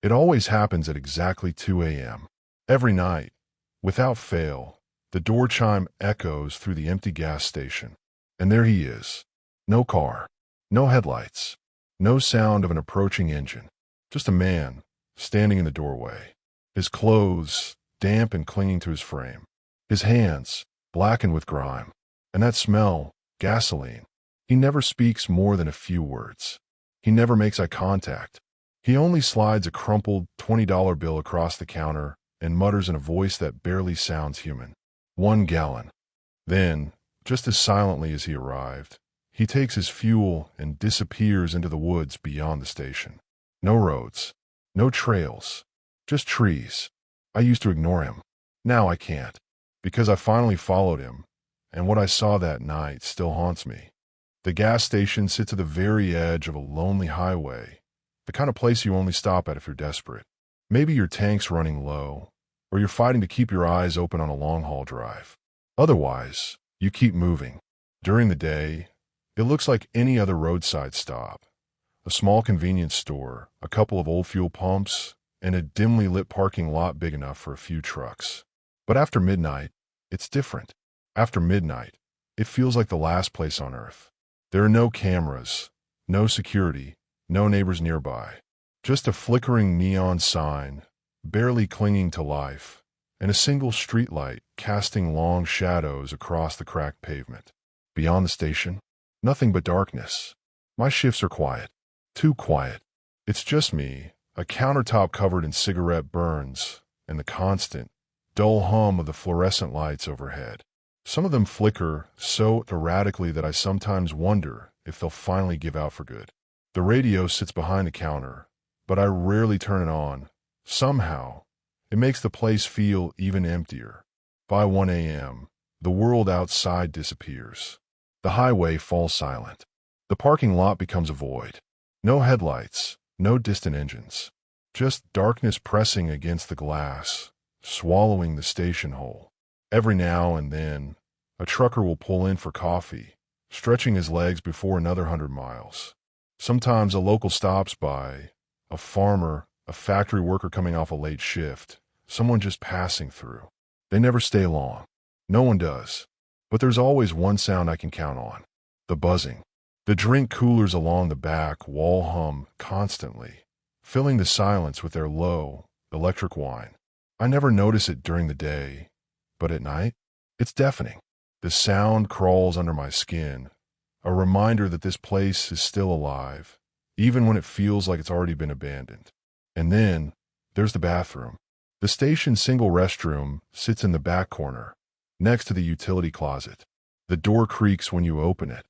It always happens at exactly 2 a.m. Every night, without fail, the door chime echoes through the empty gas station. And there he is. No car, no headlights, no sound of an approaching engine. Just a man standing in the doorway. His clothes damp and clinging to his frame. His hands blackened with grime. And that smell, gasoline. He never speaks more than a few words. He never makes eye contact. He only slides a crumpled $20 bill across the counter and mutters in a voice that barely sounds human. 1 gallon. Then, just as silently as he arrived, he takes his fuel and disappears into the woods beyond the station. No roads, no trails, just trees. I used to ignore him. Now I can't, because I finally followed him, and what I saw that night still haunts me. The gas station sits at the very edge of a lonely highway, the kind of place you only stop at if you're desperate. Maybe your tank's running low, or you're fighting to keep your eyes open on a long-haul drive. Otherwise, you keep moving. During the day, it looks like any other roadside stop. A small convenience store, a couple of old fuel pumps, and a dimly lit parking lot big enough for a few trucks. But after midnight, it's different. After midnight, it feels like the last place on earth. There are no cameras, no security, no neighbors nearby. Just a flickering neon sign, barely clinging to life, and a single streetlight casting long shadows across the cracked pavement. Beyond the station, nothing but darkness. My shifts are quiet. Too quiet. It's just me, a countertop covered in cigarette burns, and the constant, dull hum of the fluorescent lights overhead. Some of them flicker so erratically that I sometimes wonder if they'll finally give out for good. The radio sits behind the counter, but I rarely turn it on. Somehow, it makes the place feel even emptier. By 1 a.m., the world outside disappears. The highway falls silent. The parking lot becomes a void. No headlights, no distant engines. Just darkness pressing against the glass, swallowing the station whole. Every now and then, a trucker will pull in for coffee, stretching his legs before another 100 miles. Sometimes a local stops by, a farmer, a factory worker coming off a late shift, someone just passing through. They never stay long. No one does. But there's always one sound I can count on. The buzzing. The drink coolers along the back wall hum constantly, filling the silence with their low, electric whine. I never notice it during the day, but at night, it's deafening. The sound crawls under my skin, a reminder that this place is still alive, even when it feels like it's already been abandoned. And then, there's the bathroom. The station's single restroom sits in the back corner, next to the utility closet. The door creaks when you open it,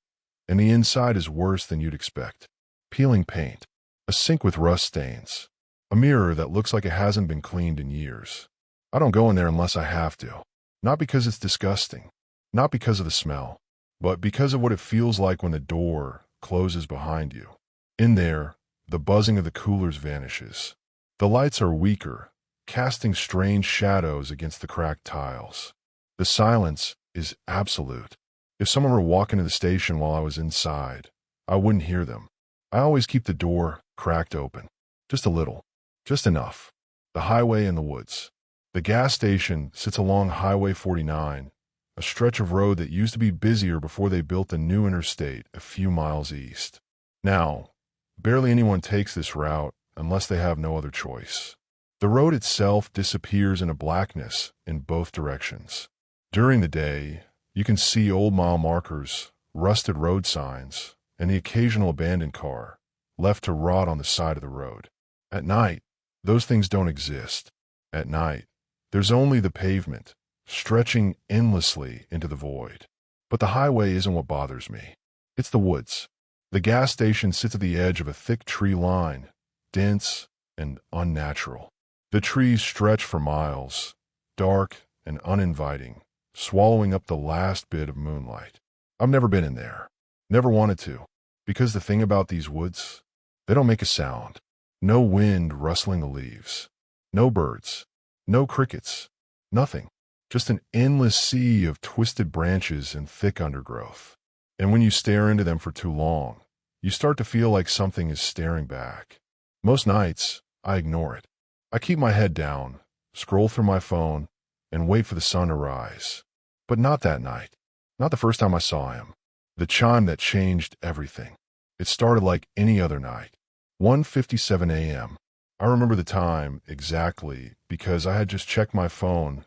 and the inside is worse than you'd expect. Peeling paint, a sink with rust stains, a mirror that looks like it hasn't been cleaned in years. I don't go in there unless I have to. Not because it's disgusting, not because of the smell, but because of what it feels like when the door closes behind you. In there, the buzzing of the coolers vanishes. The lights are weaker, casting strange shadows against the cracked tiles. The silence is absolute. If someone were walking to the station while I was inside, I wouldn't hear them. I always keep the door cracked open. Just a little. Just enough. The highway and the woods. The gas station sits along Highway 49, a stretch of road that used to be busier before they built the new interstate a few miles east. Now, barely anyone takes this route unless they have no other choice. The road itself disappears into blackness in both directions. During the day, you can see old mile markers, rusted road signs, and the occasional abandoned car, left to rot on the side of the road. At night, those things don't exist. At night, there's only the pavement, stretching endlessly into the void. But the highway isn't what bothers me. It's the woods. The gas station sits at the edge of a thick tree line, dense and unnatural. The trees stretch for miles, dark and uninviting, swallowing up the last bit of moonlight. I've never been in there. Never wanted to. Because the thing about these woods, they don't make a sound. No wind rustling the leaves. No birds. No crickets. Nothing. Just an endless sea of twisted branches and thick undergrowth. And when you stare into them for too long, you start to feel like something is staring back. Most nights, I ignore it. I keep my head down, scroll through my phone, and wait for the sun to rise. But not that night. Not the first time I saw him. The chime that changed everything. It started like any other night. 1:57 a.m. I remember the time exactly because I had just checked my phone,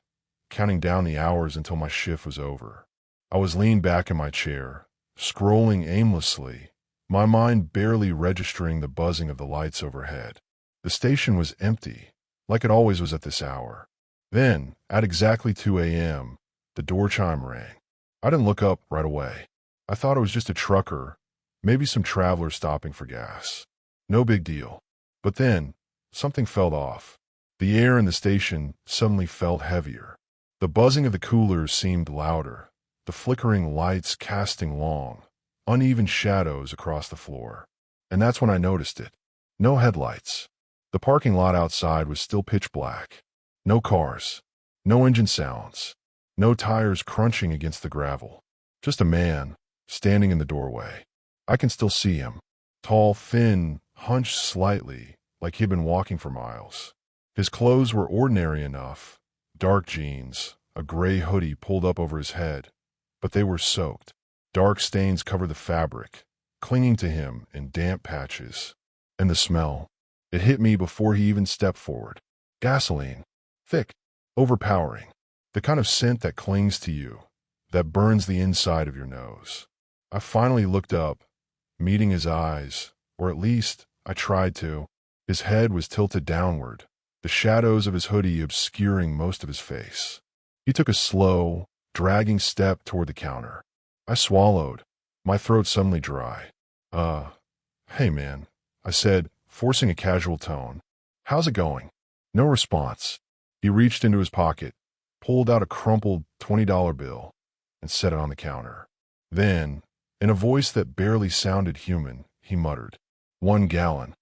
counting down the hours until my shift was over. I was leaned back in my chair, scrolling aimlessly, my mind barely registering the buzzing of the lights overhead. The station was empty, like it always was at this hour. Then, at exactly 2 a.m., the door chime rang. I didn't look up right away. I thought it was just a trucker, maybe some traveler stopping for gas. No big deal. But then, something felt off. The air in the station suddenly felt heavier. The buzzing of the coolers seemed louder, the flickering lights casting long, uneven shadows across the floor. And that's when I noticed it. No headlights. The parking lot outside was still pitch black. No cars. No engine sounds. No tires crunching against the gravel. Just a man, standing in the doorway. I can still see him. Tall, thin, hunched slightly, like he'd been walking for miles. His clothes were ordinary enough. Dark jeans, a gray hoodie pulled up over his head. But they were soaked. Dark stains covered the fabric, clinging to him in damp patches. And the smell. It hit me before he even stepped forward. Gasoline. Thick. Overpowering. The kind of scent that clings to you, that burns the inside of your nose. I finally looked up, meeting his eyes, or at least I tried to. His head was tilted downward, the shadows of his hoodie obscuring most of his face. He took a slow, dragging step toward the counter. I swallowed, my throat suddenly dry. Hey man, I said, forcing a casual tone. How's it going? No response. He reached into his pocket, pulled out a crumpled $20 bill, and set it on the counter. Then, in a voice that barely sounded human, he muttered, 1 gallon.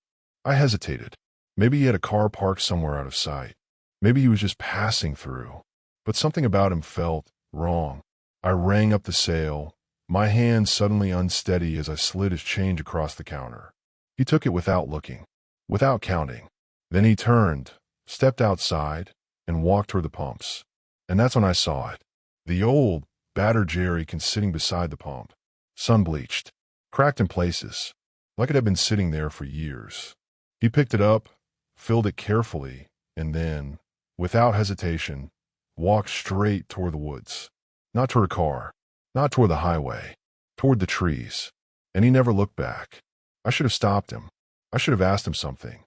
I hesitated. Maybe he had a car parked somewhere out of sight. Maybe he was just passing through. But something about him felt wrong. I rang up the sale, my hand suddenly unsteady as I slid his change across the counter. He took it without looking, without counting. Then he turned, stepped outside, and walked toward the pumps. And that's when I saw it. The old, battered jerrycan sitting beside the pump, sun-bleached, cracked in places, like it had been sitting there for years. He picked it up, filled it carefully, and then, without hesitation, walked straight toward the woods. Not toward a car, not toward the highway, toward the trees. And he never looked back. I should have stopped him. I should have asked him something.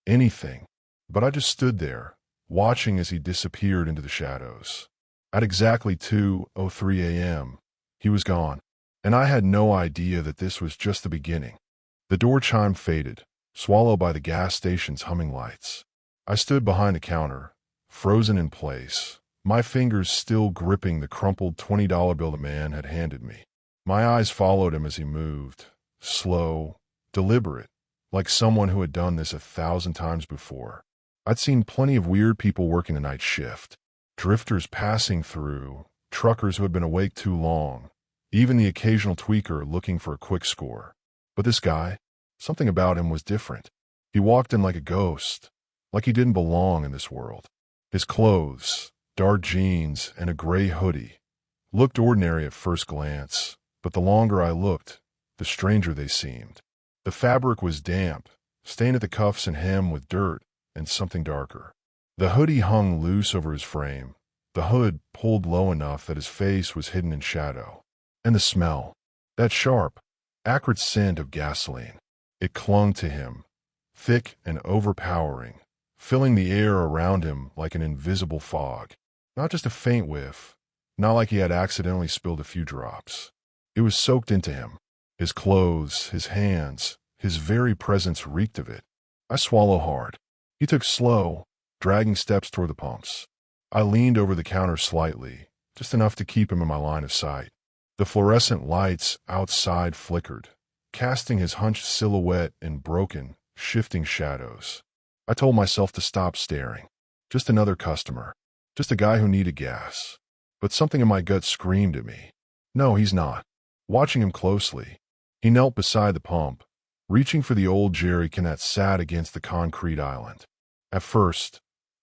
Anything. But I just stood there, watching as he disappeared into the shadows. At exactly 2:03 a.m., he was gone, and I had no idea that this was just the beginning. The door chime faded, swallowed by the gas station's humming lights. I stood behind the counter, frozen in place, my fingers still gripping the crumpled $20 bill the man had handed me. My eyes followed him as he moved, slow, deliberate, like someone who had done this 1,000 times before. I'd seen plenty of weird people working the night shift, drifters passing through, truckers who had been awake too long, even the occasional tweaker looking for a quick score. But this guy, something about him was different. He walked in like a ghost, like he didn't belong in this world. His clothes, dark jeans and a gray hoodie, looked ordinary at first glance, but the longer I looked, the stranger they seemed. The fabric was damp, stained at the cuffs and hem with dirt and something darker. The hoodie hung loose over his frame, the hood pulled low enough that his face was hidden in shadow. And the smell, that sharp, acrid scent of gasoline. It clung to him, thick and overpowering, filling the air around him like an invisible fog. Not just a faint whiff, not like he had accidentally spilled a few drops. It was soaked into him. His clothes, his hands, his very presence reeked of it. I swallowed hard. He took slow, dragging steps toward the pumps. I leaned over the counter slightly, just enough to keep him in my line of sight. The fluorescent lights outside flickered, casting his hunched silhouette in broken, shifting shadows. I told myself to stop staring. Just another customer. Just a guy who needed gas. But something in my gut screamed at me. No, he's not. Watching him closely, he knelt beside the pump, reaching for the old jerry can that sat against the concrete island. At first,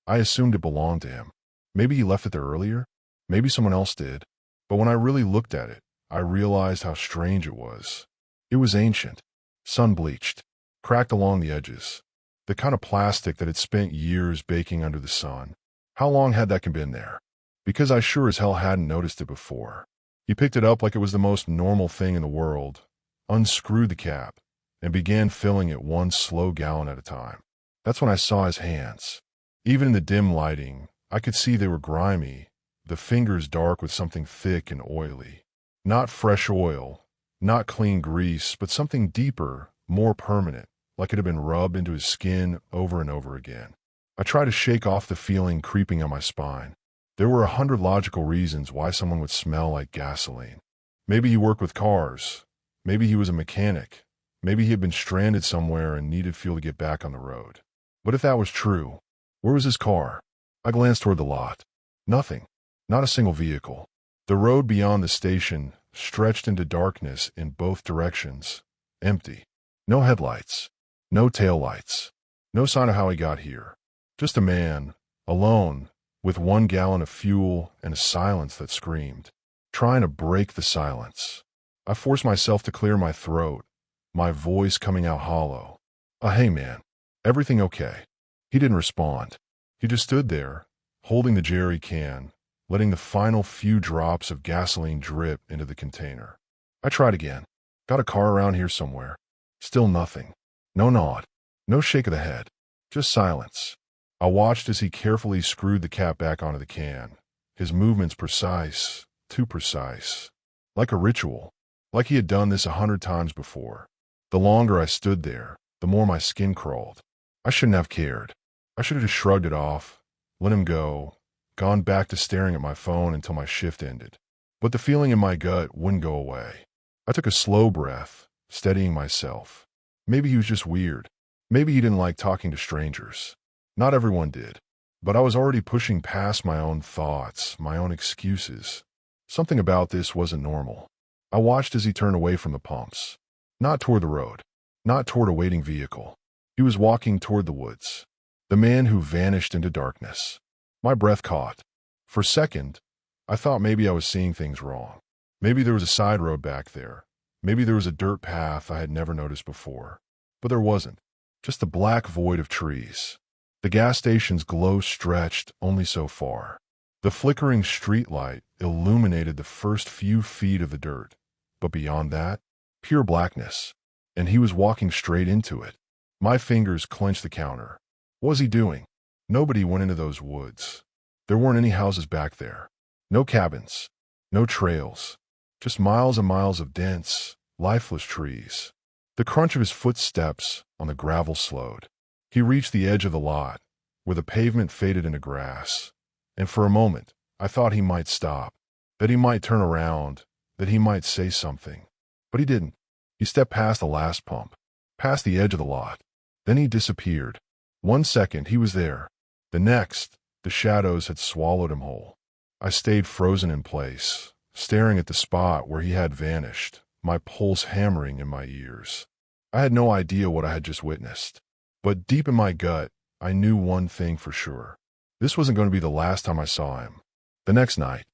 I assumed it belonged to him. Maybe he left it there earlier. Maybe someone else did. But when I really looked at it, I realized how strange it was. It was ancient, sun-bleached, cracked along the edges, the kind of plastic that had spent years baking under the sun. How long had that been there? Because I sure as hell hadn't noticed it before. He picked it up like it was the most normal thing in the world, unscrewed the cap, and began filling it one slow gallon at a time. That's when I saw his hands. Even in the dim lighting, I could see they were grimy, the fingers dark with something thick and oily. Not fresh oil, not clean grease, but something deeper, more permanent, like it had been rubbed into his skin over and over again. I tried to shake off the feeling creeping on my spine. There were 100 logical reasons why someone would smell like gasoline. Maybe he worked with cars. Maybe he was a mechanic. Maybe he had been stranded somewhere and needed fuel to get back on the road. But if that was true, where was his car? I glanced toward the lot. Nothing. Not a single vehicle. The road beyond the station stretched into darkness in both directions. Empty. No headlights. No taillights. No sign of how he got here. Just a man, alone, with 1 gallon of fuel and a silence that screamed. Trying to break the silence. I forced myself to clear my throat, my voice coming out hollow. Hey man, everything okay? He didn't respond. He just stood there, holding the jerry can, letting the final few drops of gasoline drip into the container. I tried again. Got a car around here somewhere. Still nothing. No nod. No shake of the head. Just silence. I watched as he carefully screwed the cap back onto the can, his movements precise, too precise. Like a ritual. Like he had done this 100 times before. The longer I stood there, the more my skin crawled. I shouldn't have cared. I should have just shrugged it off, let him go, gone back to staring at my phone until my shift ended. But the feeling in my gut wouldn't go away. I took a slow breath, steadying myself. Maybe he was just weird. Maybe he didn't like talking to strangers. Not everyone did. But I was already pushing past my own thoughts, my own excuses. Something about this wasn't normal. I watched as he turned away from the pumps. Not toward the road. Not toward a waiting vehicle. He was walking toward the woods. The man who vanished into darkness. My breath caught. For a second, I thought maybe I was seeing things wrong. Maybe there was a side road back there. Maybe there was a dirt path I had never noticed before. But there wasn't. Just a black void of trees. The gas station's glow stretched only so far. The flickering streetlight illuminated the first few feet of the dirt. But beyond that, pure blackness. And he was walking straight into it. My fingers clenched the counter. What was he doing? Nobody went into those woods. There weren't any houses back there. No cabins. No trails. Just miles and miles of dense, lifeless trees. The crunch of his footsteps on the gravel slowed. He reached the edge of the lot, where the pavement faded into grass. And for a moment, I thought he might stop, that he might turn around, that he might say something. But he didn't. He stepped past the last pump, past the edge of the lot. Then he disappeared. 1 second, he was there. The next, the shadows had swallowed him whole. I stayed frozen in place, staring at the spot where he had vanished, my pulse hammering in my ears. I had no idea what I had just witnessed. But deep in my gut, I knew one thing for sure. This wasn't going to be the last time I saw him. The next night,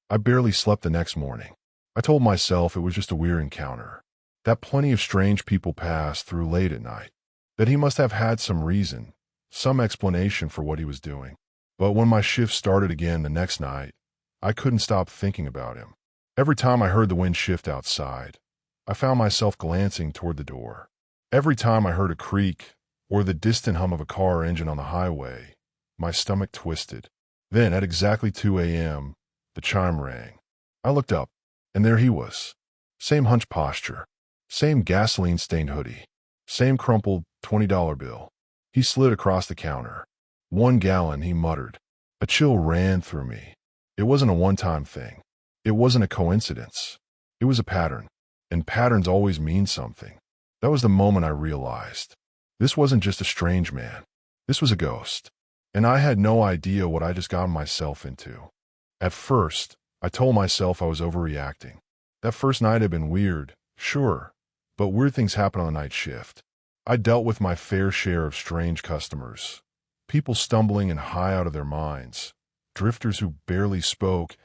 I barely slept the next morning. I told myself it was just a weird encounter, that plenty of strange people passed through late at night, that he must have had some reason, some explanation for what he was doing. But when my shift started again the next night, I couldn't stop thinking about him. Every time I heard the wind shift outside, I found myself glancing toward the door. Every time I heard a creak or the distant hum of a car engine on the highway, my stomach twisted. Then, at exactly 2 a.m., the chime rang. I looked up, and there he was. Same hunched posture, same gasoline-stained hoodie, same crumpled $20 bill. He slid across the counter. 1 gallon, he muttered. A chill ran through me. It wasn't a one-time thing. It wasn't a coincidence. It was a pattern. And patterns always mean something. That was the moment I realized. This wasn't just a strange man. This was a ghost. And I had no idea what I just got myself into. At first, I told myself I was overreacting. That first night had been weird, sure, but weird things happen on the night shift. I dealt with my fair share of strange customers. People stumbling and high out of their minds. Drifters who barely spoke.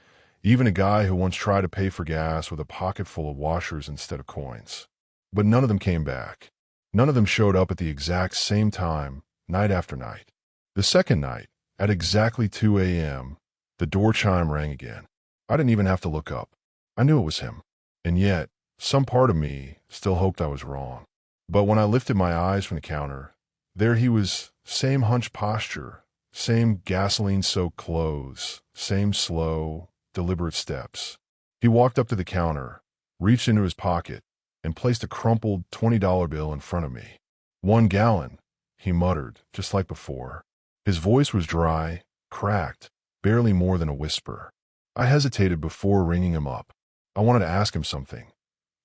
Even a guy who once tried to pay for gas with a pocket full of washers instead of coins. But none of them came back. None of them showed up at the exact same time, night after night. The second night, at exactly 2 a.m., the door chime rang again. I didn't even have to look up. I knew it was him. And yet, some part of me still hoped I was wrong. But when I lifted my eyes from the counter, there he was, same hunched posture, same gasoline-soaked clothes, same slow, deliberate steps. He walked up to the counter, reached into his pocket, and placed a crumpled $20 bill in front of me. 1 gallon, he muttered, just like before. His voice was dry, cracked, barely more than a whisper. I hesitated before ringing him up. I wanted to ask him something.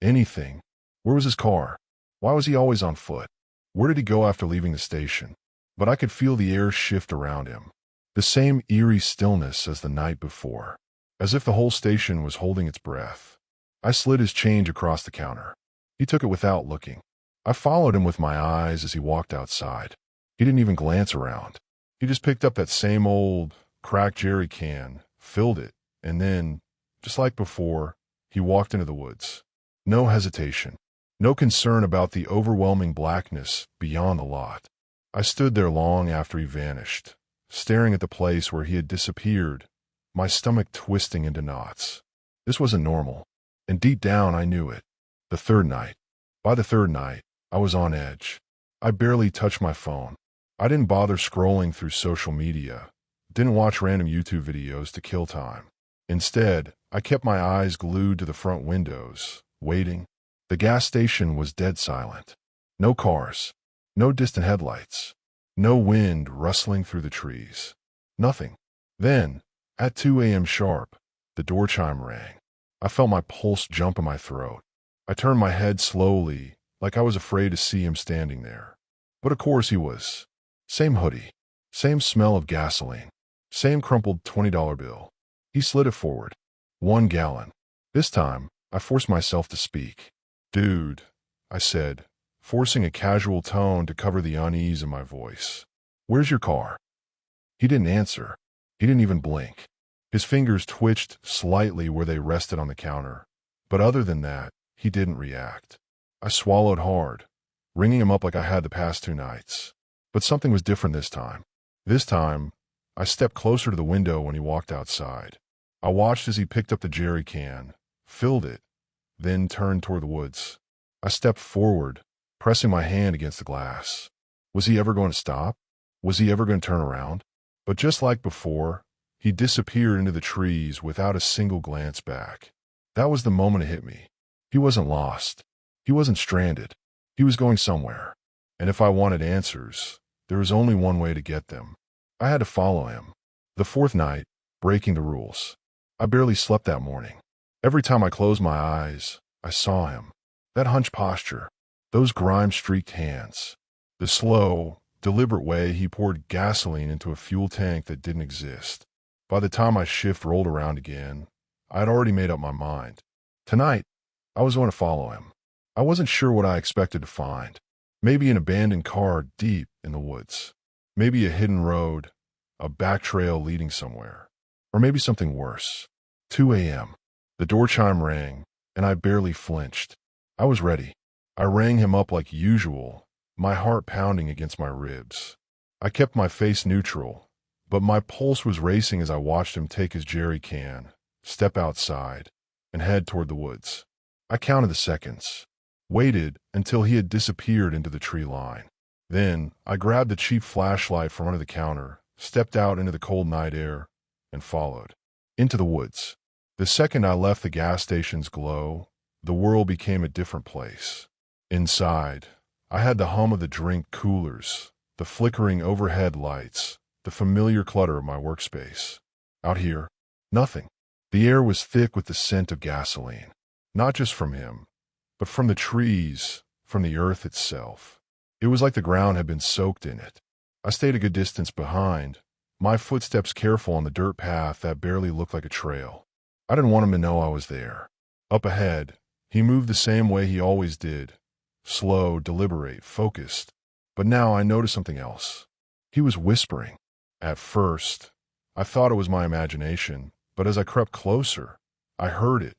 Anything. Where was his car? Why was he always on foot? Where did he go after leaving the station? But I could feel the air shift around him. The same eerie stillness as the night before, as if the whole station was holding its breath. I slid his change across the counter. He took it without looking. I followed him with my eyes as he walked outside. He didn't even glance around. He just picked up that same old, cracked jerry can, filled it, and then, just like before, he walked into the woods. No hesitation. No concern about the overwhelming blackness beyond the lot. I stood there long after he vanished, staring at the place where he had disappeared, my stomach twisting into knots. This wasn't normal, and deep down I knew it. The third night. By the third night, I was on edge. I barely touched my phone. I didn't bother scrolling through social media, didn't watch random YouTube videos to kill time. Instead, I kept my eyes glued to the front windows, waiting. The gas station was dead silent. No cars, no distant headlights, no wind rustling through the trees. Nothing. Then, at 2 a.m. sharp, the door chime rang. I felt my pulse jump in my throat. I turned my head slowly, like I was afraid to see him standing there. But of course he was. Same hoodie, same smell of gasoline, same crumpled $20 bill. He slid it forward. 1 gallon. This time, I forced myself to speak. Dude, I said, forcing a casual tone to cover the unease in my voice. Where's your car? He didn't answer. He didn't even blink. His fingers twitched slightly where they rested on the counter. But other than that, he didn't react. I swallowed hard, ringing him up like I had the past 2 nights. But something was different this time. This time, I stepped closer to the window when he walked outside. I watched as he picked up the jerry can, filled it, then turned toward the woods. I stepped forward, pressing my hand against the glass. Was he ever going to stop? Was he ever going to turn around? But just like before, he disappeared into the trees without a single glance back. That was the moment it hit me. He wasn't lost. He wasn't stranded. He was going somewhere. And if I wanted answers, there was only one way to get them. I had to follow him. The fourth night, breaking the rules. I barely slept that morning. Every time I closed my eyes, I saw him. That hunched posture, those grime-streaked hands, the slow, deliberate way he poured gasoline into a fuel tank that didn't exist. By the time my shift rolled around again, I had already made up my mind. Tonight, I was going to follow him. I wasn't sure what I expected to find. Maybe an abandoned car deep in the woods. Maybe a hidden road, a back trail leading somewhere. Or maybe something worse. 2 a.m. The door chime rang, and I barely flinched. I was ready. I rang him up like usual, my heart pounding against my ribs. I kept my face neutral, but my pulse was racing as I watched him take his jerry can, step outside, and head toward the woods. I counted the seconds, waited until he had disappeared into the tree line. Then I grabbed the cheap flashlight from under the counter, stepped out into the cold night air, and followed. Into the woods. The second I left the gas station's glow, the world became a different place. Inside, I had the hum of the drink coolers, the flickering overhead lights, the familiar clutter of my workspace. Out here, nothing. The air was thick with the scent of gasoline, not just from him, but from the trees, from the earth itself. It was like the ground had been soaked in it. I stayed a good distance behind, my footsteps careful on the dirt path that barely looked like a trail. I didn't want him to know I was there. Up ahead, he moved the same way he always did, slow, deliberate, focused. But now I noticed something else. He was whispering. At first, I thought it was my imagination, but as I crept closer, I heard it,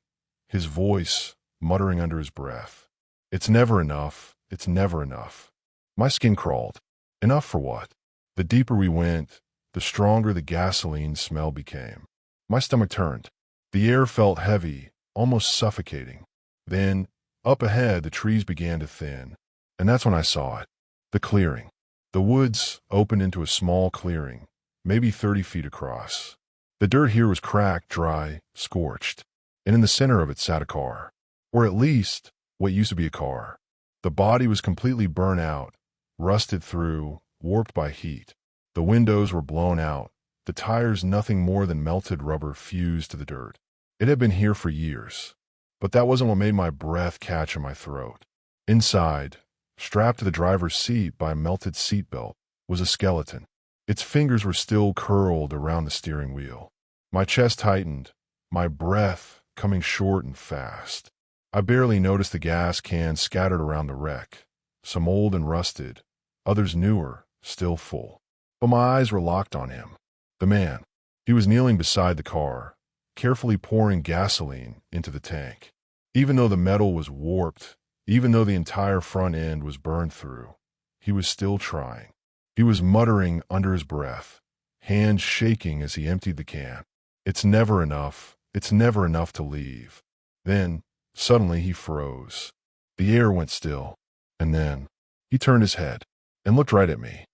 his voice muttering under his breath. It's never enough. It's never enough. My skin crawled. Enough for what? The deeper we went, the stronger the gasoline smell became. My stomach turned. The air felt heavy, almost suffocating. Then, up ahead, the trees began to thin. And that's when I saw it. The clearing. The woods opened into a small clearing, maybe 30 feet across. The dirt here was cracked, dry, scorched. And in the center of it sat a car. Or at least, what used to be a car. The body was completely burnt out, rusted through, warped by heat. The windows were blown out, the tires nothing more than melted rubber fused to the dirt. It had been here for years. But that wasn't what made my breath catch in my throat. Inside, strapped to the driver's seat by a melted seatbelt, was a skeleton. Its fingers were still curled around the steering wheel. My chest tightened, my breath coming short and fast. I barely noticed the gas cans scattered around the wreck, some old and rusted, others newer, still full. But my eyes were locked on him. The man. He was kneeling beside the car, carefully pouring gasoline into the tank. Even though the metal was warped, even though the entire front end was burned through, he was still trying. He was muttering under his breath, hands shaking as he emptied the can. It's never enough. It's never enough to leave. Then, suddenly he froze. The air went still. And then, he turned his head and looked right at me.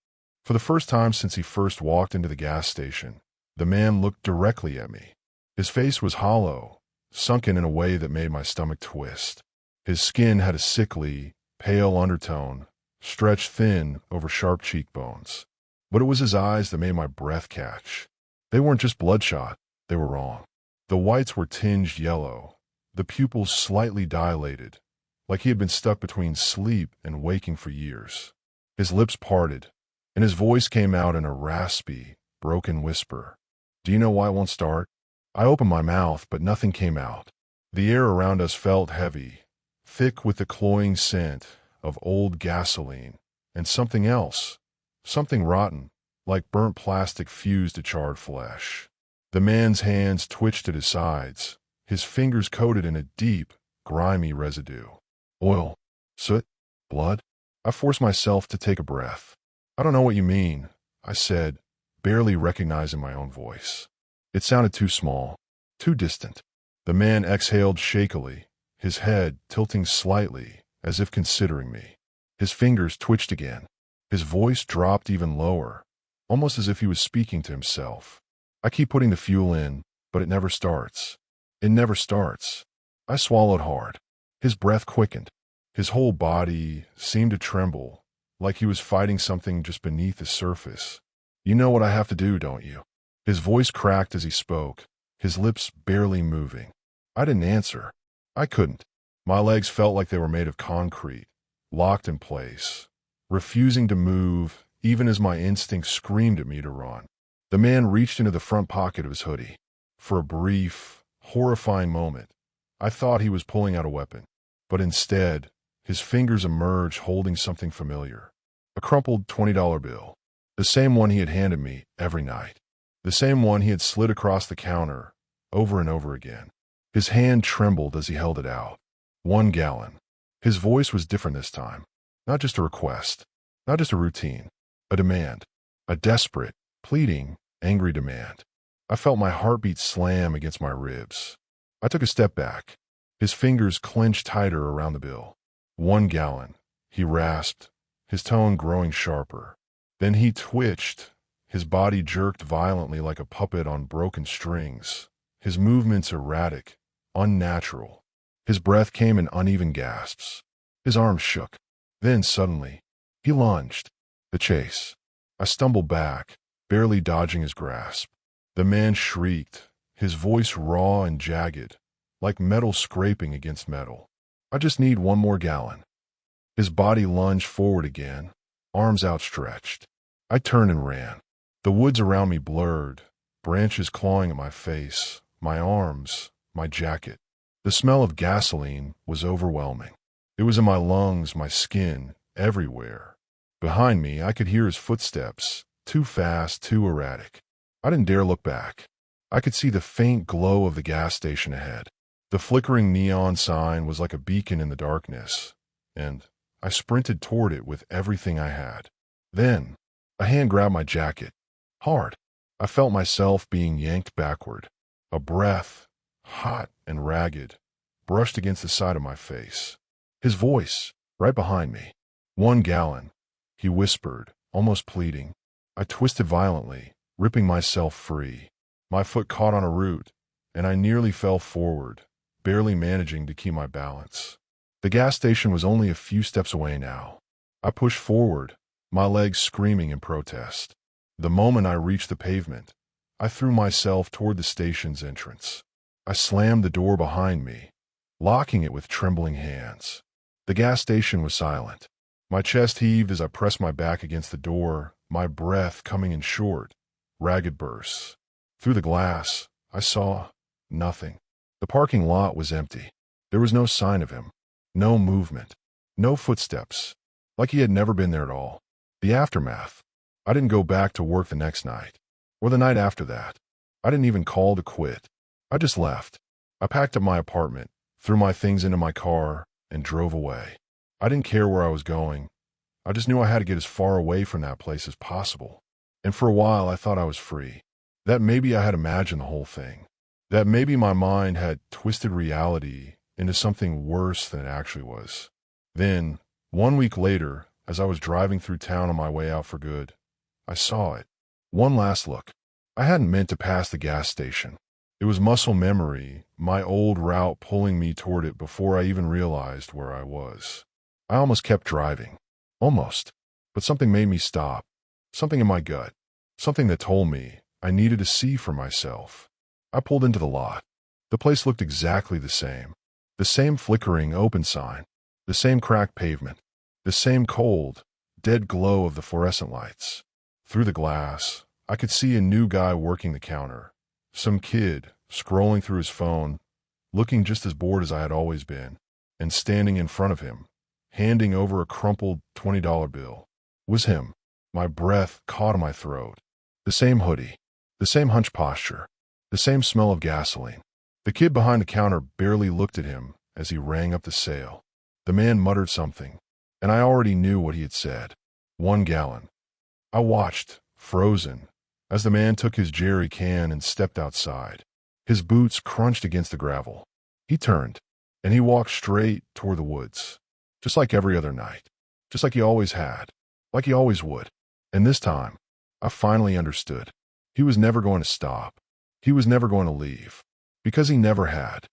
For the first time since he first walked into the gas station, the man looked directly at me. His face was hollow, sunken in a way that made my stomach twist. His skin had a sickly, pale undertone, stretched thin over sharp cheekbones. But it was his eyes that made my breath catch. They weren't just bloodshot, they were wrong. The whites were tinged yellow, the pupils slightly dilated, like he had been stuck between sleep and waking for years. His lips parted, and his voice came out in a raspy, broken whisper. Do you know why it won't start? I opened my mouth, but nothing came out. The air around us felt heavy, thick with the cloying scent of old gasoline, and something else, something rotten, like burnt plastic fused to charred flesh. The man's hands twitched at his sides, his fingers coated in a deep, grimy residue. Oil, soot, blood. I forced myself to take a breath. I don't know what you mean, I said, barely recognizing my own voice. It sounded too small, too distant. The man exhaled shakily, his head tilting slightly, as if considering me. His fingers twitched again. His voice dropped even lower, almost as if he was speaking to himself. I keep putting the fuel in, but it never starts. It never starts. I swallowed hard. His breath quickened. His whole body seemed to tremble, like he was fighting something just beneath the surface. You know what I have to do, don't you? His voice cracked as he spoke, his lips barely moving. I didn't answer. I couldn't. My legs felt like they were made of concrete, locked in place, refusing to move even as my instinct screamed at me to run. The man reached into the front pocket of his hoodie. For a brief, horrifying moment, I thought he was pulling out a weapon, but instead, his fingers emerged holding something familiar. A crumpled $20 bill. The same one he had handed me every night. The same one he had slid across the counter over and over again. His hand trembled as he held it out. 1 gallon. His voice was different this time. Not just a request. Not just a routine. A demand. A desperate, pleading, angry demand. I felt my heartbeat slam against my ribs. I took a step back. His fingers clenched tighter around the bill. 1 gallon. He rasped, his tone growing sharper. Then he twitched. His body jerked violently like a puppet on broken strings. His movements erratic, unnatural. His breath came in uneven gasps. His arms shook. Then suddenly, he lunged. The chase. I stumbled back, barely dodging his grasp. The man shrieked, his voice raw and jagged, like metal scraping against metal. I just need 1 more gallon. His body lunged forward again, arms outstretched. I turned and ran. The woods around me blurred, branches clawing at my face, my arms, my jacket. The smell of gasoline was overwhelming. It was in my lungs, my skin, everywhere. Behind me, I could hear his footsteps, too fast, too erratic. I didn't dare look back. I could see the faint glow of the gas station ahead. The flickering neon sign was like a beacon in the darkness, and I sprinted toward it with everything I had. Then, a hand grabbed my jacket. Hard. I felt myself being yanked backward. A breath, hot and ragged, brushed against the side of my face. His voice, right behind me. 1 gallon, he whispered, almost pleading. I twisted violently, ripping myself free. My foot caught on a root, and I nearly fell forward, barely managing to keep my balance. The gas station was only a few steps away now. I pushed forward, my legs screaming in protest. The moment I reached the pavement, I threw myself toward the station's entrance. I slammed the door behind me, locking it with trembling hands. The gas station was silent. My chest heaved as I pressed my back against the door, my breath coming in short, ragged bursts. Through the glass, I saw nothing. The parking lot was empty. There was no sign of him, no movement, no footsteps, like he had never been there at all. The aftermath. I didn't go back to work the next night, or the night after that. I didn't even call to quit. I just left. I packed up my apartment, threw my things into my car, and drove away. I didn't care where I was going. I just knew I had to get as far away from that place as possible. And for a while, I thought I was free. That maybe I had imagined the whole thing. That maybe my mind had twisted reality into something worse than it actually was. Then, 1 week later, as I was driving through town on my way out for good, I saw it. One last look. I hadn't meant to pass the gas station. It was muscle memory, my old route pulling me toward it before I even realized where I was. I almost kept driving. Almost. But something made me stop. Something in my gut. Something that told me I needed to see for myself. I pulled into the lot. The place looked exactly the same. The same flickering open sign. The same cracked pavement. The same cold, dead glow of the fluorescent lights. Through the glass, I could see a new guy working the counter. Some kid, scrolling through his phone, looking just as bored as I had always been, and standing in front of him, handing over a crumpled $20 bill. Was him. My breath caught in my throat. The same hoodie. The same hunched posture. The same smell of gasoline. The kid behind the counter barely looked at him as he rang up the sale. The man muttered something, and I already knew what he had said. 1 gallon. I watched, frozen, as the man took his jerry can and stepped outside. His boots crunched against the gravel. He turned, and he walked straight toward the woods, just like every other night, just like he always had, like he always would. And this time, I finally understood. He was never going to stop. He was never going to leave, because he never had.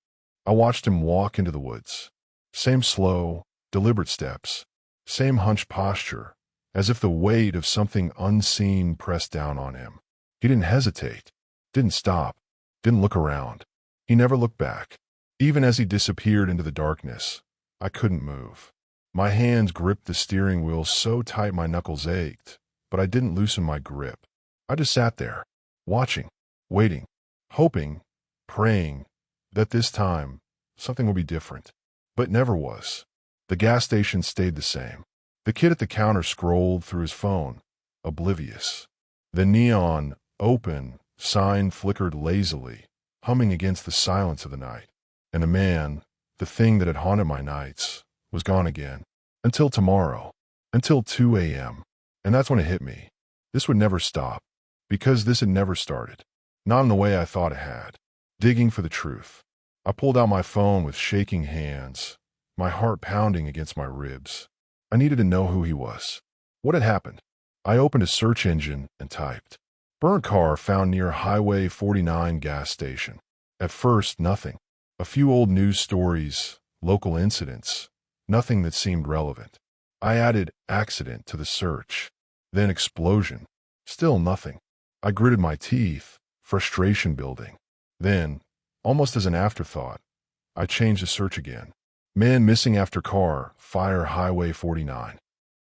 I watched him walk into the woods. Same slow, deliberate steps, same hunched posture, as if the weight of something unseen pressed down on him. He didn't hesitate, didn't stop, didn't look around. He never looked back. Even as he disappeared into the darkness, I couldn't move. My hands gripped the steering wheel so tight my knuckles ached, but I didn't loosen my grip. I just sat there, watching, waiting, hoping, praying that this time something would be different. But it never was. The gas station stayed the same. The kid at the counter scrolled through his phone, oblivious. The neon, open, sign flickered lazily, humming against the silence of the night. And the man, the thing that had haunted my nights, was gone again. Until tomorrow. Until 2 a.m. And that's when it hit me. This would never stop. Because this had never started. Not in the way I thought it had. Digging for the truth. I pulled out my phone with shaking hands, my heart pounding against my ribs. I needed to know who he was. What had happened? I opened a search engine and typed, "Burnt car found near Highway 49 gas station." At first, nothing. A few old news stories, local incidents, nothing that seemed relevant. I added accident to the search, then explosion. Still nothing. I gritted my teeth, frustration building. Then, almost as an afterthought, I changed the search again. Man missing after car, fire Highway 49.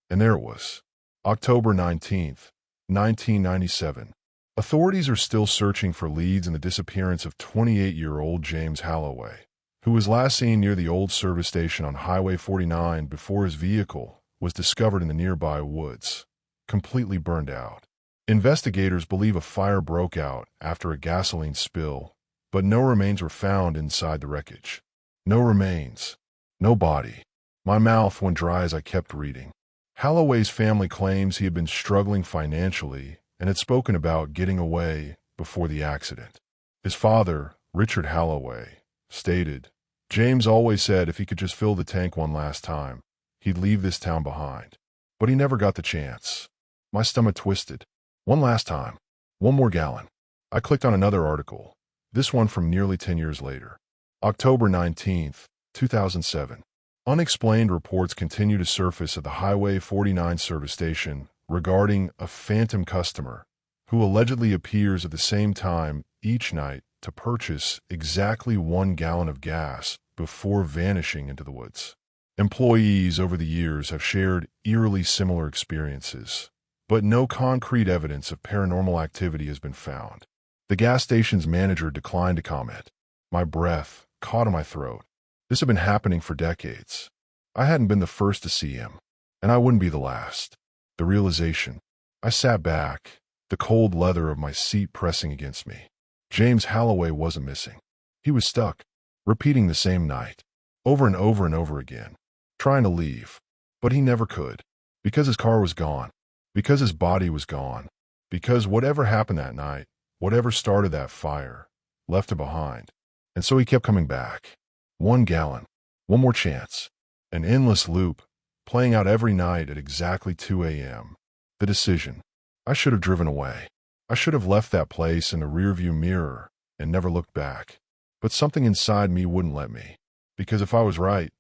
And there it was. October 19th, 1997. Authorities are still searching for leads in the disappearance of 28-year-old James Halloway, who was last seen near the old service station on Highway 49 before his vehicle was discovered in the nearby woods, completely burned out. Investigators believe a fire broke out after a gasoline spill, but no remains were found inside the wreckage. No remains. No body. My mouth went dry as I kept reading. Holloway's family claims he had been struggling financially and had spoken about getting away before the accident. His father, Richard Holloway, stated, "James always said if he could just fill the tank one last time, he'd leave this town behind. But he never got the chance." My stomach twisted. One last time. One more gallon. I clicked on another article, this one from nearly 10 years later. October 19th, 2007. Unexplained reports continue to surface at the Highway 49 service station regarding a phantom customer who allegedly appears at the same time each night to purchase exactly 1 gallon of gas before vanishing into the woods. Employees over the years have shared eerily similar experiences, but no concrete evidence of paranormal activity has been found. The gas station's manager declined to comment. My breath caught in my throat. This had been happening for decades. I hadn't been the first to see him, and I wouldn't be the last. The realization. I sat back, the cold leather of my seat pressing against me. James Holloway wasn't missing. He was stuck, repeating the same night, over and over and over again, trying to leave, but he never could, because his car was gone, because his body was gone, because whatever happened that night, whatever started that fire, left it behind. And so he kept coming back. 1 gallon, one more chance, an endless loop, playing out every night at exactly 2 a.m. The decision. I should have driven away. I should have left that place in the rearview mirror and never looked back. But something inside me wouldn't let me. Because if I was right,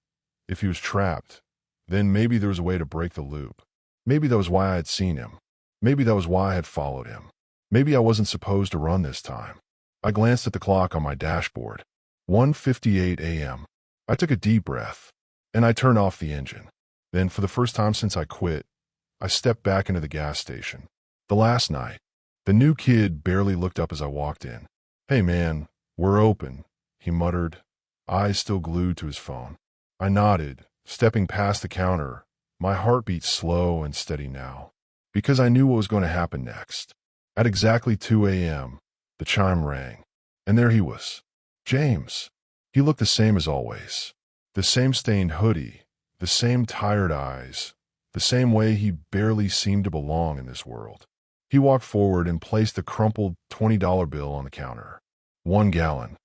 if he was trapped, then maybe there was a way to break the loop. Maybe that was why I had seen him. Maybe that was why I had followed him. Maybe I wasn't supposed to run this time. I glanced at the clock on my dashboard. 1:58 a.m. I took a deep breath, and I turned off the engine. Then, for the first time since I quit, I stepped back into the gas station. The last night, the new kid barely looked up as I walked in. "Hey man, we're open," he muttered, eyes still glued to his phone. I nodded, stepping past the counter, my heartbeat slow and steady now, because I knew what was going to happen next. At exactly 2 a.m., the chime rang, and there he was. James. He looked the same as always. The same stained hoodie, the same tired eyes, the same way he barely seemed to belong in this world. He walked forward and placed the crumpled $20 bill on the counter. 1 gallon.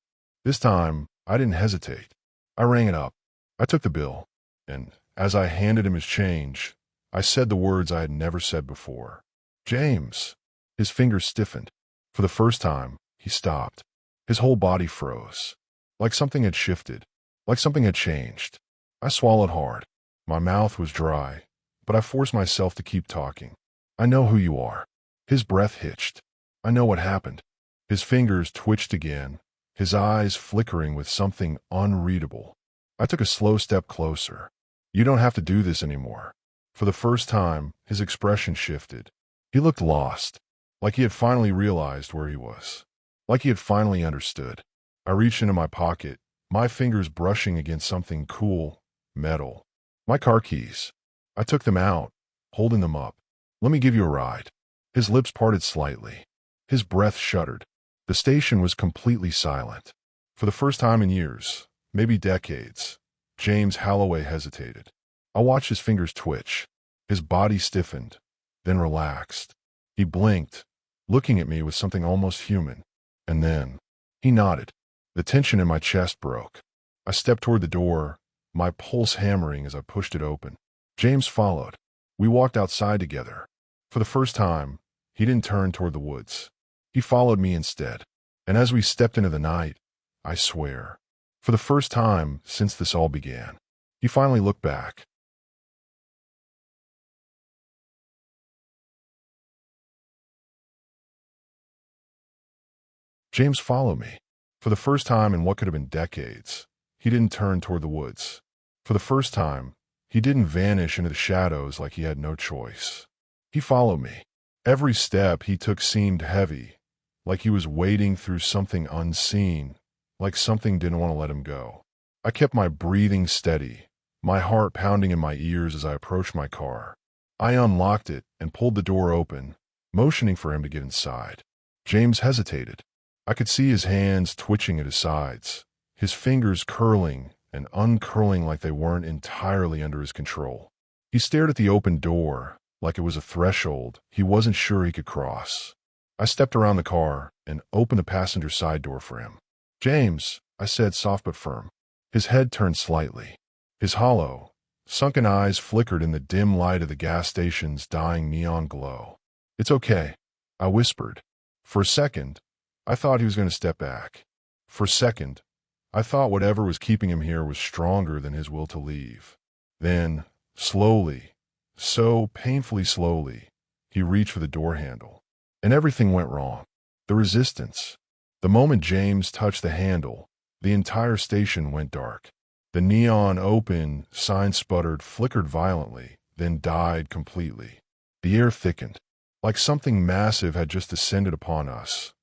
This time, I didn't hesitate. I rang it up. I took the bill, and as I handed him his change, I said the words I had never said before. "James." His fingers stiffened. For the first time, he stopped. His whole body froze. Like something had shifted. Like something had changed. I swallowed hard. My mouth was dry, but I forced myself to keep talking. "I know who you are." His breath hitched. "I know what happened." His fingers twitched again, his eyes flickering with something unreadable. I took a slow step closer. "You don't have to do this anymore." For the first time, his expression shifted. He looked lost, like he had finally realized where he was. Like he had finally understood. I reached into my pocket, my fingers brushing against something cool, metal. My car keys. I took them out, holding them up. "Let me give you a ride." His lips parted slightly. His breath shuddered. The station was completely silent. For the first time in years, maybe decades, James Holloway hesitated. I watched his fingers twitch. His body stiffened, then relaxed. He blinked, looking at me with something almost human. And then, he nodded. The tension in my chest broke. I stepped toward the door, my pulse hammering as I pushed it open. James followed. We walked outside together. For the first time, he didn't turn toward the woods. He followed me instead. And as we stepped into the night, I swear, for the first time since this all began, he finally looked back. James followed me. For the first time in what could have been decades, he didn't turn toward the woods. For the first time, he didn't vanish into the shadows like he had no choice. He followed me. Every step he took seemed heavy, like he was wading through something unseen, like something didn't want to let him go. I kept my breathing steady, my heart pounding in my ears as I approached my car. I unlocked it and pulled the door open, motioning for him to get inside. James hesitated. I could see his hands twitching at his sides, his fingers curling and uncurling like they weren't entirely under his control. He stared at the open door like it was a threshold he wasn't sure he could cross. I stepped around the car and opened the passenger side door for him. "James," I said, soft but firm. His head turned slightly. His hollow, sunken eyes flickered in the dim light of the gas station's dying neon glow. "It's okay," I whispered. For a second, I thought he was going to step back. For a second, I thought whatever was keeping him here was stronger than his will to leave. Then, slowly, so painfully slowly, he reached for the door handle. And everything went wrong. The resistance. The moment James touched the handle, the entire station went dark. The neon open sign sputtered, flickered violently, then died completely. The air thickened, like something massive had just descended upon us,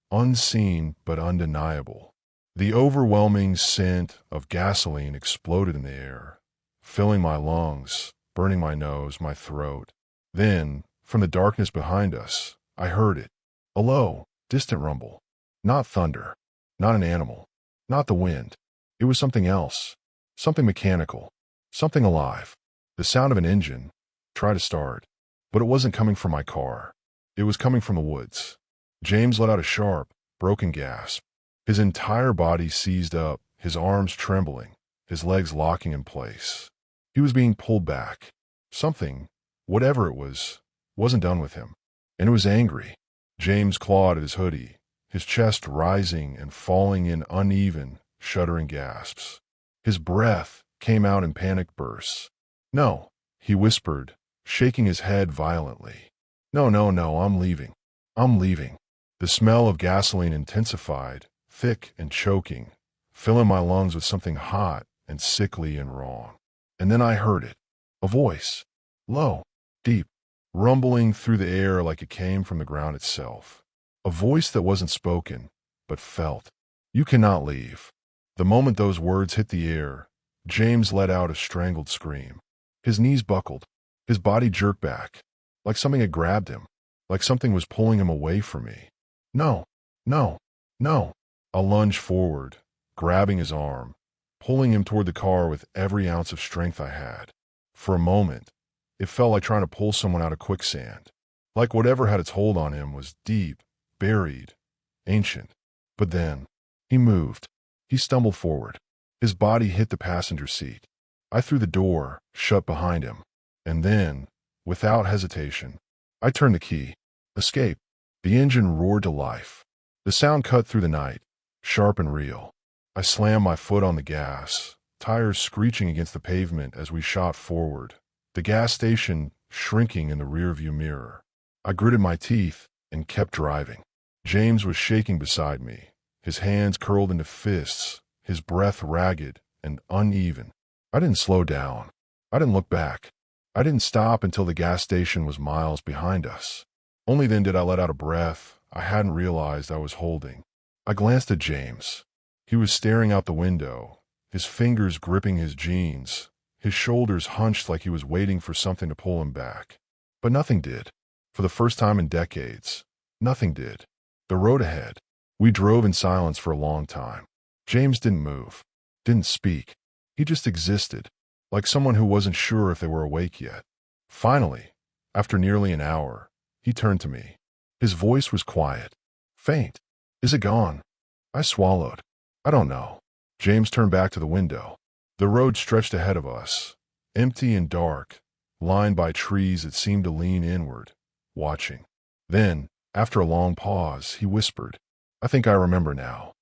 unseen but undeniable. The overwhelming scent of gasoline exploded in the air, filling my lungs, burning my nose, my throat. Then, from the darkness behind us, I heard it. A low, distant rumble. Not thunder, not an animal, not the wind. It was something else, something mechanical, something alive. The sound of an engine. Try to start. But it wasn't coming from my car. It was coming from the woods. James let out a sharp, broken gasp. His entire body seized up, his arms trembling, his legs locking in place. He was being pulled back. Something, whatever it was, wasn't done with him. And it was angry. James clawed at his hoodie, his chest rising and falling in uneven, shuddering gasps. His breath came out in panicked bursts. "No," he whispered, shaking his head violently. "No, no, no, I'm leaving. I'm leaving." The smell of gasoline intensified, thick and choking, filling my lungs with something hot and sickly and wrong. And then I heard it. A voice. Low, deep, rumbling through the air like it came from the ground itself. A voice that wasn't spoken, but felt. "You cannot leave." The moment those words hit the air, James let out a strangled scream. His knees buckled. His body jerked back, like something had grabbed him, like something was pulling him away from me. "No, no, no." I lunged forward, grabbing his arm, pulling him toward the car with every ounce of strength I had. For a moment, it felt like trying to pull someone out of quicksand, like whatever had its hold on him was deep, buried, ancient. But then, he moved. He stumbled forward. His body hit the passenger seat. I threw the door shut behind him. And then, without hesitation, I turned the key. Escape. The engine roared to life. The sound cut through the night, sharp and real. I slammed my foot on the gas, tires screeching against the pavement as we shot forward, the gas station shrinking in the rearview mirror. I gritted my teeth and kept driving. James was shaking beside me, his hands curled into fists, his breath ragged and uneven. I didn't slow down. I didn't look back. I didn't stop until the gas station was miles behind us. Only then did I let out a breath I hadn't realized I was holding. I glanced at James. He was staring out the window, his fingers gripping his jeans, his shoulders hunched like he was waiting for something to pull him back. But nothing did. For the first time in decades, nothing did. The road ahead. We drove in silence for a long time. James didn't move, didn't speak. He just existed, like someone who wasn't sure if they were awake yet. Finally, after nearly an hour, he turned to me. His voice was quiet, faint. "Is it gone?" I swallowed. "I don't know." James turned back to the window. The road stretched ahead of us, empty and dark, lined by trees that seemed to lean inward, watching. Then, after a long pause, he whispered, "I think I remember now."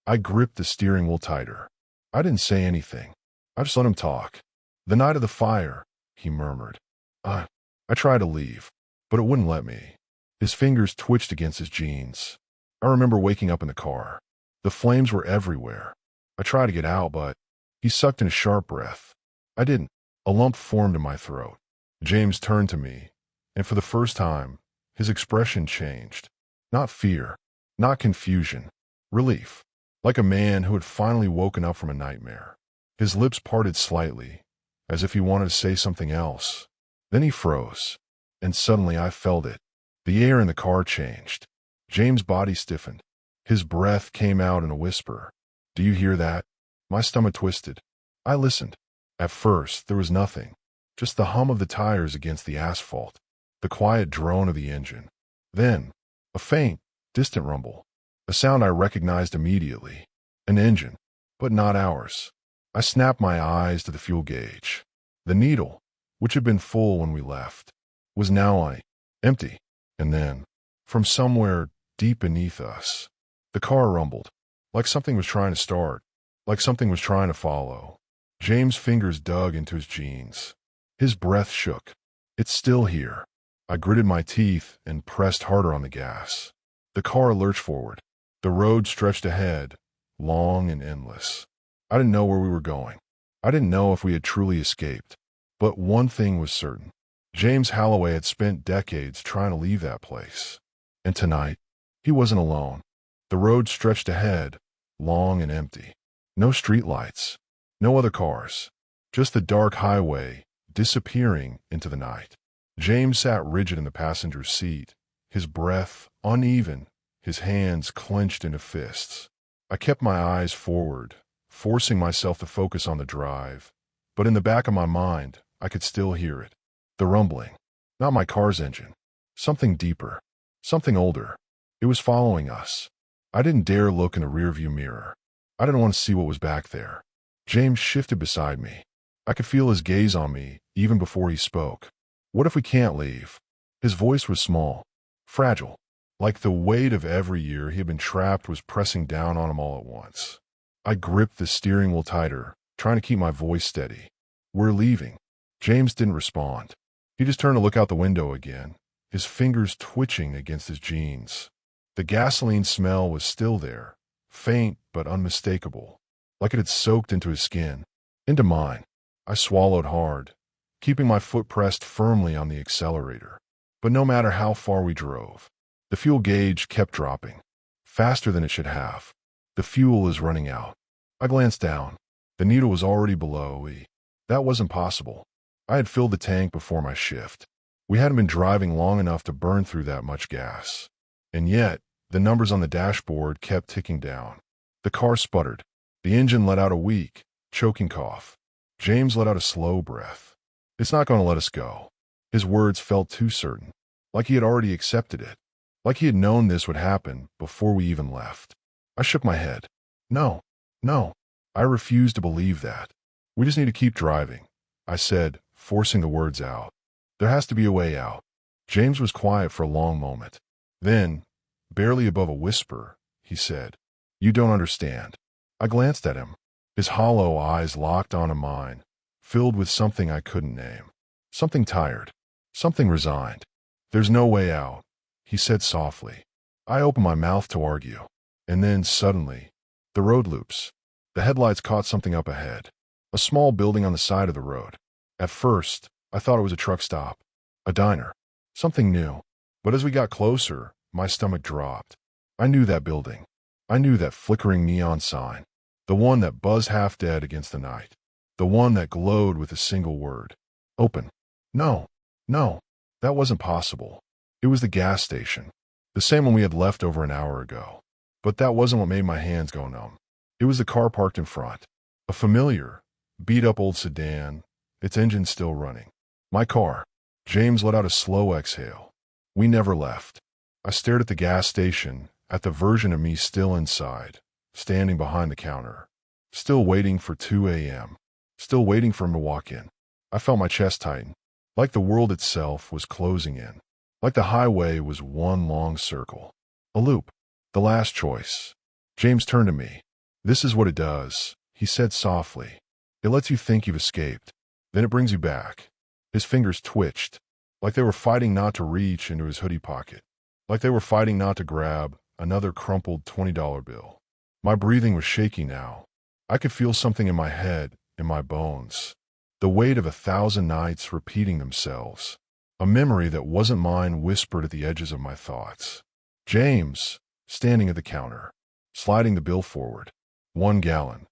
I gripped the steering wheel tighter. I didn't say anything. I just let him talk. "The night of the fire," he murmured. I tried to leave, but it wouldn't let me. His fingers twitched against his jeans. I remember waking up in the car. The flames were everywhere. I tried to get out, but he sucked in a sharp breath. I didn't. A lump formed in my throat. James turned to me, and for the first time, his expression changed. Not fear, not confusion, relief, like a man who had finally woken up from a nightmare. His lips parted slightly, as if he wanted to say something else. Then he froze, and suddenly I felt it. The air in the car changed. James' body stiffened. His breath came out in a whisper. "Do you hear that?" My stomach twisted. I listened. At first, there was nothing. Just the hum of the tires against the asphalt, the quiet drone of the engine. Then, a faint, distant rumble. A sound I recognized immediately. An engine, but not ours. I snapped my eyes to the fuel gauge. The needle, which had been full when we left, was now empty. And then, from somewhere deep beneath us, the car rumbled, like something was trying to start, like something was trying to follow. James' fingers dug into his jeans. His breath shook. "It's still here." I gritted my teeth and pressed harder on the gas. The car lurched forward. The road stretched ahead, long and endless. I didn't know where we were going. I didn't know if we had truly escaped. But one thing was certain. James Holloway had spent decades trying to leave that place. And tonight, he wasn't alone. The road stretched ahead, long and empty. No streetlights, no other cars, just the dark highway disappearing into the night. James sat rigid in the passenger's seat, his breath uneven, his hands clenched into fists. I kept my eyes forward, forcing myself to focus on the drive, but in the back of my mind, I could still hear it. The rumbling. Not my car's engine. Something deeper. Something older. It was following us. I didn't dare look in the rearview mirror. I didn't want to see what was back there. James shifted beside me. I could feel his gaze on me even before he spoke. "What if we can't leave?" His voice was small, fragile, like the weight of every year he had been trapped was pressing down on him all at once. I gripped the steering wheel tighter, trying to keep my voice steady. "We're leaving." James didn't respond. He just turned to look out the window again, his fingers twitching against his jeans. The gasoline smell was still there, faint but unmistakable, like it had soaked into his skin, into mine. I swallowed hard, keeping my foot pressed firmly on the accelerator. But no matter how far we drove, the fuel gauge kept dropping, faster than it should have. "The fuel is running out." I glanced down. The needle was already below E. That wasn't possible. I had filled the tank before my shift. We hadn't been driving long enough to burn through that much gas. And yet, the numbers on the dashboard kept ticking down. The car sputtered. The engine let out a weak, choking cough. James let out a slow breath. "It's not going to let us go." His words felt too certain, like he had already accepted it, like he had known this would happen before we even left. I shook my head. No, no, I refused to believe that. "We just need to keep driving," I said, forcing the words out. "There has to be a way out." James was quiet for a long moment. Then, barely above a whisper, he said, "You don't understand." I glanced at him. His hollow eyes locked onto mine, filled with something I couldn't name. Something tired. Something resigned. "There's no way out," he said softly. I opened my mouth to argue. And then, suddenly, the road loops. The headlights caught something up ahead. A small building on the side of the road. At first, I thought it was a truck stop. A diner. Something new. But as we got closer, my stomach dropped. I knew that building. I knew that flickering neon sign. The one that buzzed half dead against the night. The one that glowed with a single word. Open. No. No. That wasn't possible. It was the gas station. The same one we had left over an hour ago. But that wasn't what made my hands go numb. It was the car parked in front. A familiar, beat-up old sedan, its engine still running. My car. James let out a slow exhale. We never left. I stared at the gas station, at the version of me still inside, standing behind the counter. Still waiting for 2 a.m. Still waiting for him to walk in. I felt my chest tighten, like the world itself was closing in. Like the highway was one long circle. A loop. The last choice. James turned to me. "This is what it does," he said softly. "It lets you think you've escaped. Then it brings you back." His fingers twitched, like they were fighting not to reach into his hoodie pocket, like they were fighting not to grab another crumpled $20 bill. My breathing was shaky now. I could feel something in my head, in my bones. The weight of 1,000 nights repeating themselves. A memory that wasn't mine whispered at the edges of my thoughts. James, standing at the counter, sliding the bill forward. 1 gallon.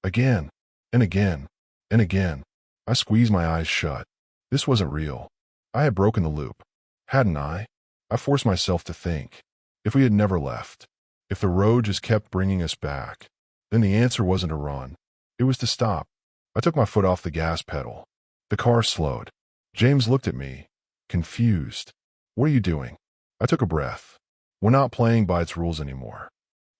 Again. And again, and again. I squeezed my eyes shut. This wasn't real. I had broken the loop, hadn't I? I forced myself to think. If we had never left, if the road just kept bringing us back, then the answer wasn't to run. It was to stop. I took my foot off the gas pedal. The car slowed. James looked at me, confused. What are you doing? I took a breath. We're not playing by its rules anymore.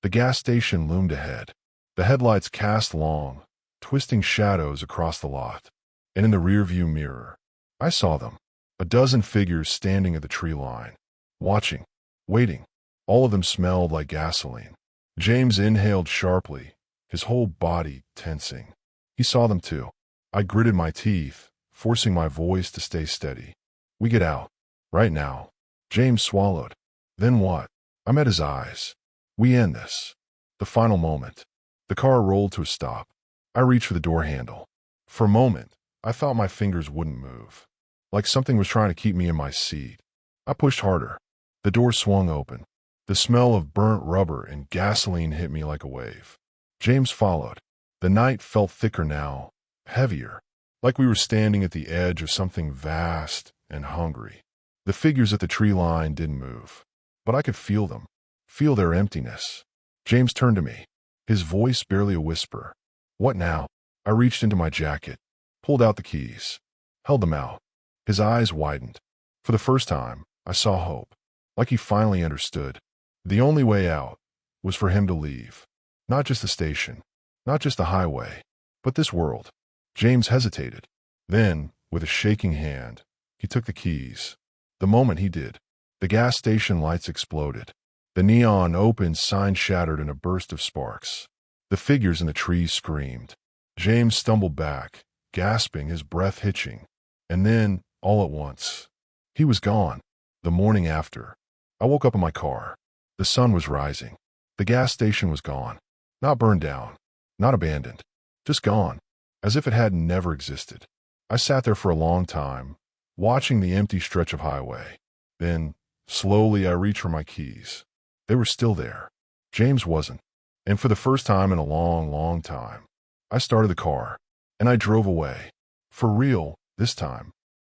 The gas station loomed ahead. The headlights cast long, twisting shadows across the lot. And in the rearview mirror, I saw them. A dozen figures standing at the tree line, watching, waiting. All of them smelled like gasoline. James inhaled sharply, his whole body tensing. He saw them too. I gritted my teeth, forcing my voice to stay steady. We get out. Right now. James swallowed. Then what? I met his eyes. We end this. The final moment. The car rolled to a stop. I reached for the door handle. For a moment, I thought my fingers wouldn't move, like something was trying to keep me in my seat. I pushed harder. The door swung open. The smell of burnt rubber and gasoline hit me like a wave. James followed. The night felt thicker now, heavier, like we were standing at the edge of something vast and hungry. The figures at the tree line didn't move, but I could feel them, feel their emptiness. James turned to me, his voice barely a whisper. What now? I reached into my jacket, pulled out the keys, held them out. His eyes widened. For the first time, I saw hope, like he finally understood. The only way out was for him to leave. Not just the station, not just the highway, but this world. James hesitated. Then, with a shaking hand, he took the keys. The moment he did, the gas station lights exploded. The neon open sign shattered in a burst of sparks. The figures in the trees screamed. James stumbled back, gasping, his breath hitching. And then, all at once, he was gone. The morning after, I woke up in my car. The sun was rising. The gas station was gone. Not burned down, not abandoned, just gone, as if it had never existed. I sat there for a long time, watching the empty stretch of highway. Then, slowly, I reached for my keys. They were still there. James wasn't. And for the first time in a long, long time, I started the car, and I drove away. For real, this time.